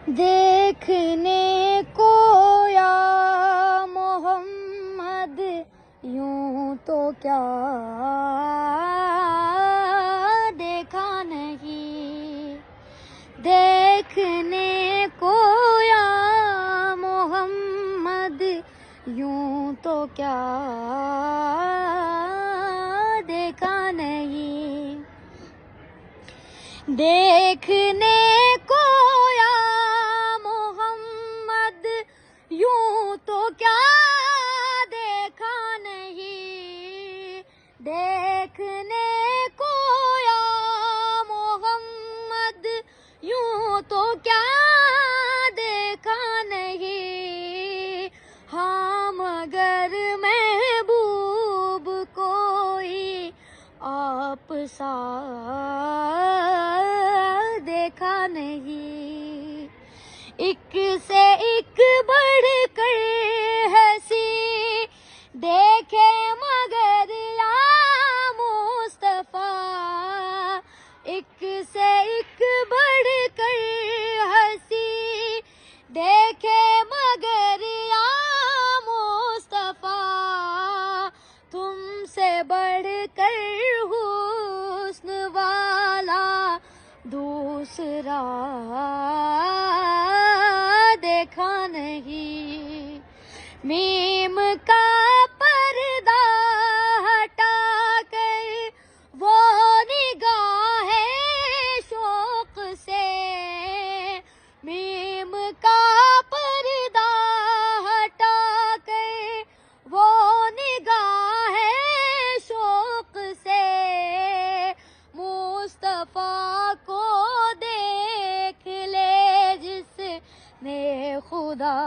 دیکھنے کو یا محمد یوں تو کیا دیکھا نہیں، دیکھنے کو یا محمد یوں تو کیا دیکھا نہیں، دیکھنے کو یا محمد یوں تو کیا دیکھا نہیں، دیکھنے کو یا محمد یوں تو کیا دیکھا نہیں، ہاں مگر محبوب کوئی آپ سا دیکھا نہیں، ایک سے ایک بڑھ کر ہنسی دیکھے مگر یا مصطفیٰ، ایک سے ایک بڑھ کر ہنسی دیکھے مگر یا مصطفیٰ، تم سے بڑھ کر حسن والا دوسرا دیکھا نہیں، میم کا پردہ ہٹا کر وہ نگاہ شوق سے، میم کا پردہ ہٹا کر وہ نگاہ شوق سے، مصطفیٰ کو دیکھ لے جس نے خدا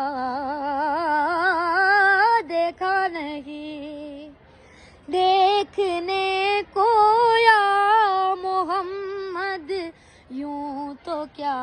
دیکھا نہیں، دیکھنے کو یا محمد یوں تو کیا